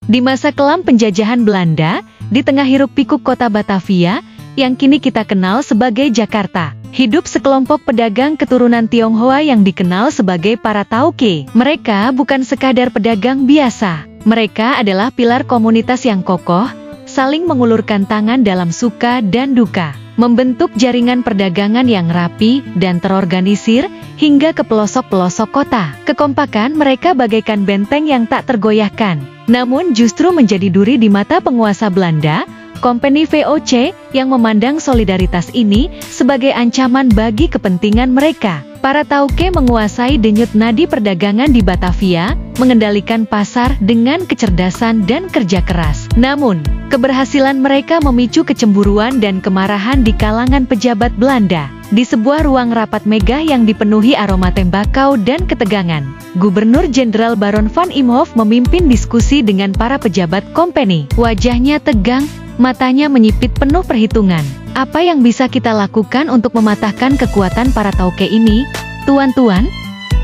Di masa kelam penjajahan Belanda, di tengah hiruk-pikuk kota Batavia, yang kini kita kenal sebagai Jakarta, hidup sekelompok pedagang keturunan Tionghoa yang dikenal sebagai para Tauke. Mereka bukan sekadar pedagang biasa. Mereka adalah pilar komunitas yang kokoh, saling mengulurkan tangan dalam suka dan duka, membentuk jaringan perdagangan yang rapi dan terorganisir hingga ke pelosok-pelosok kota. Kekompakan mereka bagaikan benteng yang tak tergoyahkan, namun justru menjadi duri di mata penguasa Belanda, Company VOC, yang memandang solidaritas ini sebagai ancaman bagi kepentingan mereka. Para Tauke menguasai denyut nadi perdagangan di Batavia, mengendalikan pasar dengan kecerdasan dan kerja keras. Namun, keberhasilan mereka memicu kecemburuan dan kemarahan di kalangan pejabat Belanda. Di sebuah ruang rapat megah yang dipenuhi aroma tembakau dan ketegangan, Gubernur Jenderal Baron van Imhoff memimpin diskusi dengan para pejabat company. Wajahnya tegang, matanya menyipit penuh perhitungan. Apa yang bisa kita lakukan untuk mematahkan kekuatan para Tauke ini, tuan-tuan?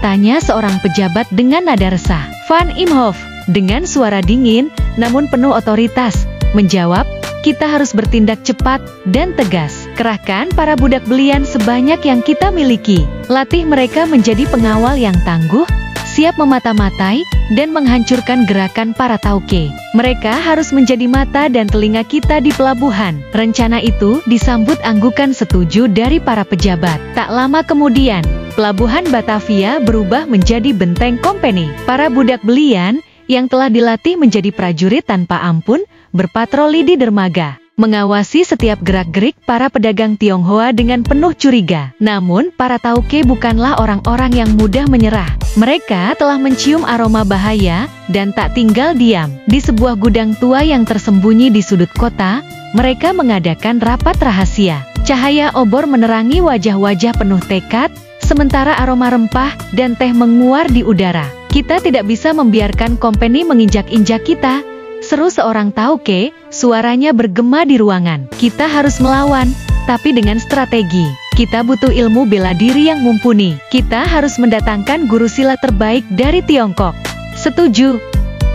Tanya seorang pejabat dengan nada resah. Van Imhoff, dengan suara dingin, namun penuh otoritas, menjawab, kita harus bertindak cepat dan tegas. Kerahkan para budak belian sebanyak yang kita miliki. Latih mereka menjadi pengawal yang tangguh, siap memata-matai, dan menghancurkan gerakan para Tauke. Mereka harus menjadi mata dan telinga kita di pelabuhan. Rencana itu disambut anggukan setuju dari para pejabat. Tak lama kemudian, pelabuhan Batavia berubah menjadi benteng company. Para budak belian, yang telah dilatih menjadi prajurit tanpa ampun, berpatroli di dermaga, mengawasi setiap gerak-gerik para pedagang Tionghoa dengan penuh curiga. Namun, para Tauke bukanlah orang-orang yang mudah menyerah. Mereka telah mencium aroma bahaya, dan tak tinggal diam. Di sebuah gudang tua yang tersembunyi di sudut kota, mereka mengadakan rapat rahasia. Cahaya obor menerangi wajah-wajah penuh tekad, sementara aroma rempah dan teh menguar di udara. Kita tidak bisa membiarkan company menginjak-injak kita, seru seorang Tauke, suaranya bergema di ruangan. Kita harus melawan, tapi dengan strategi. Kita butuh ilmu bela diri yang mumpuni. Kita harus mendatangkan guru silat terbaik dari Tiongkok. Setuju,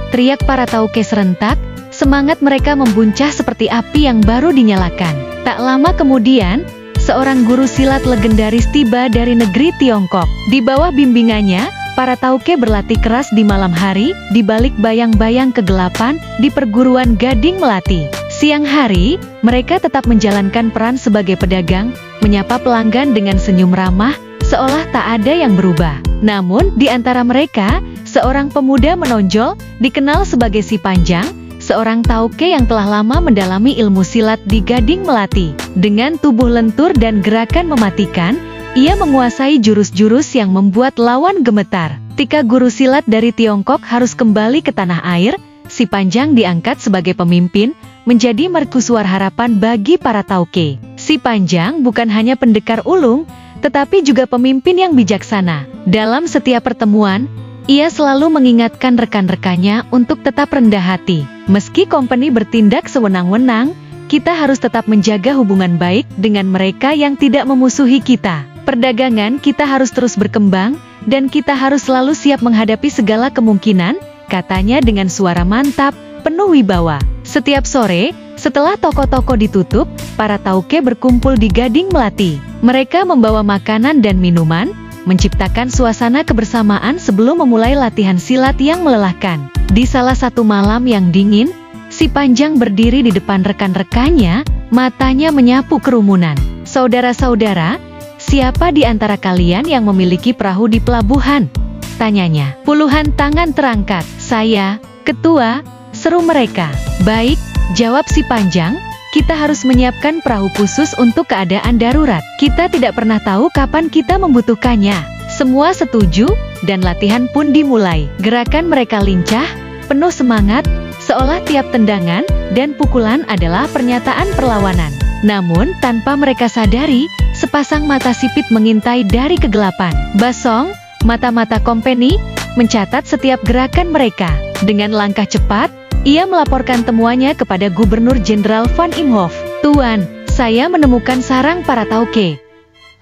teriak para Tauke serentak, semangat mereka membuncah seperti api yang baru dinyalakan. Tak lama kemudian, seorang guru silat legendaris tiba dari negeri Tiongkok. Di bawah bimbingannya, para Tauke berlatih keras di malam hari, di balik bayang-bayang kegelapan, di perguruan Gading Melati. Siang hari, mereka tetap menjalankan peran sebagai pedagang, menyapa pelanggan dengan senyum ramah, seolah tak ada yang berubah. Namun, di antara mereka, seorang pemuda menonjol, dikenal sebagai Si Panjang, seorang Tauke yang telah lama mendalami ilmu silat di Gading Melati. Dengan tubuh lentur dan gerakan mematikan, ia menguasai jurus-jurus yang membuat lawan gemetar. Ketika guru silat dari Tiongkok harus kembali ke tanah air, Si Panjang diangkat sebagai pemimpin, menjadi mercusuar harapan bagi para Tauke. Si Panjang bukan hanya pendekar ulung, tetapi juga pemimpin yang bijaksana. Dalam setiap pertemuan, ia selalu mengingatkan rekan-rekannya untuk tetap rendah hati. Meski company bertindak sewenang-wenang, kita harus tetap menjaga hubungan baik dengan mereka yang tidak memusuhi kita. Perdagangan kita harus terus berkembang, dan kita harus selalu siap menghadapi segala kemungkinan, katanya dengan suara mantap, penuh wibawa. Setiap sore, setelah toko-toko ditutup, para Tauke berkumpul di Gading Melati. Mereka membawa makanan dan minuman, menciptakan suasana kebersamaan sebelum memulai latihan silat yang melelahkan. Di salah satu malam yang dingin, Si Panjang berdiri di depan rekan-rekannya, matanya menyapu kerumunan. Saudara-saudara, siapa di antara kalian yang memiliki perahu di pelabuhan? Tanyanya. Puluhan tangan terangkat. Saya, ketua, seru mereka. Baik, jawab Si Panjang, kita harus menyiapkan perahu khusus untuk keadaan darurat. Kita tidak pernah tahu kapan kita membutuhkannya. Semua setuju, dan latihan pun dimulai. Gerakan mereka lincah, penuh semangat, seolah tiap tendangan dan pukulan adalah pernyataan perlawanan. Namun, tanpa mereka sadari, sepasang mata sipit mengintai dari kegelapan. Basong, mata-mata company, mencatat setiap gerakan mereka. Dengan langkah cepat, ia melaporkan temuannya kepada Gubernur Jenderal van Imhoff. Tuan, saya menemukan sarang para Tauke.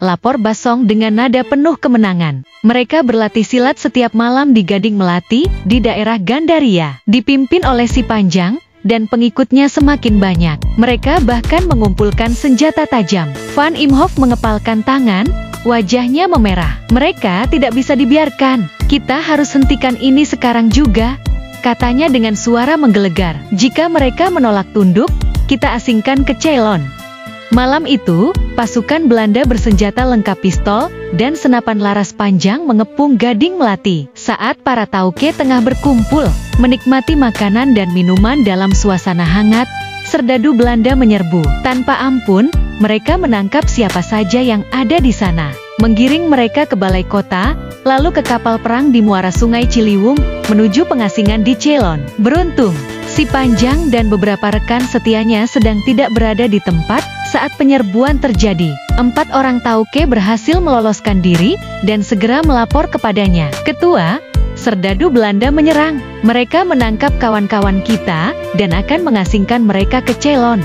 lapor Basong dengan nada penuh kemenangan. Mereka berlatih silat setiap malam di Gading Melati, di daerah Gandaria. Dipimpin oleh Si Panjang, dan pengikutnya semakin banyak. Mereka bahkan mengumpulkan senjata tajam. Van Imhoff mengepalkan tangan, wajahnya memerah. Mereka tidak bisa dibiarkan. Kita harus hentikan ini sekarang juga, katanya dengan suara menggelegar. Jika mereka menolak tunduk, kita asingkan ke Ceylon. Malam itu, pasukan Belanda bersenjata lengkap pistol dan senapan laras panjang mengepung Gading Melati. Saat para Tauke tengah berkumpul, menikmati makanan dan minuman dalam suasana hangat, serdadu Belanda menyerbu. Tanpa ampun, mereka menangkap siapa saja yang ada di sana, menggiring mereka ke balai kota, lalu ke kapal perang di muara Sungai Ciliwung, menuju pengasingan di Ceylon. Beruntung, Si Panjang dan beberapa rekan setianya sedang tidak berada di tempat saat penyerbuan terjadi. 4 orang Tauke berhasil meloloskan diri dan segera melapor kepadanya. Ketua, serdadu Belanda menyerang. Mereka menangkap kawan-kawan kita dan akan mengasingkan mereka ke Ceylon.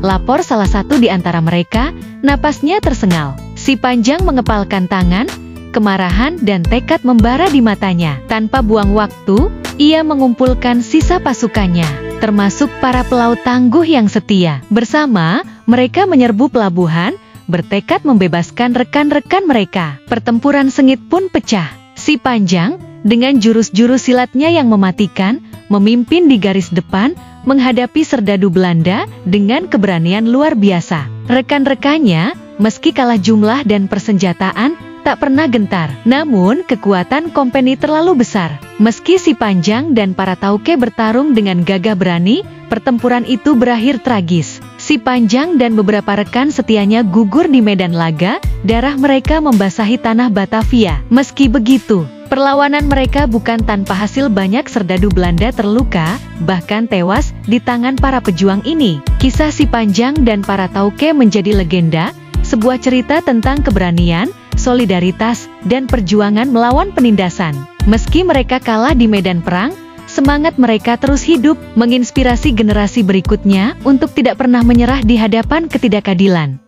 Lapor salah satu di antara mereka, napasnya tersengal. Si Panjang mengepalkan tangan, kemarahan dan tekad membara di matanya. Tanpa buang waktu, ia mengumpulkan sisa pasukannya, termasuk para pelaut tangguh yang setia. Bersama, mereka menyerbu pelabuhan, bertekad membebaskan rekan-rekan mereka. Pertempuran sengit pun pecah. Si Panjang, dengan jurus-jurus silatnya yang mematikan, memimpin di garis depan, menghadapi serdadu Belanda dengan keberanian luar biasa. Rekan-rekannya, meski kalah jumlah dan persenjataan, tak pernah gentar. Namun, kekuatan kompeni terlalu besar. Meski Si Panjang dan para Tauke bertarung dengan gagah berani, pertempuran itu berakhir tragis. Si Panjang dan beberapa rekan setianya gugur di medan laga, darah mereka membasahi tanah Batavia. Meski begitu, perlawanan mereka bukan tanpa hasil. Banyak serdadu Belanda terluka, bahkan tewas di tangan para pejuang ini. Kisah Si Panjang dan para Tauke menjadi legenda, sebuah cerita tentang keberanian, solidaritas, dan perjuangan melawan penindasan. Meski mereka kalah di medan perang, semangat mereka terus hidup, menginspirasi generasi berikutnya untuk tidak pernah menyerah di hadapan ketidakadilan.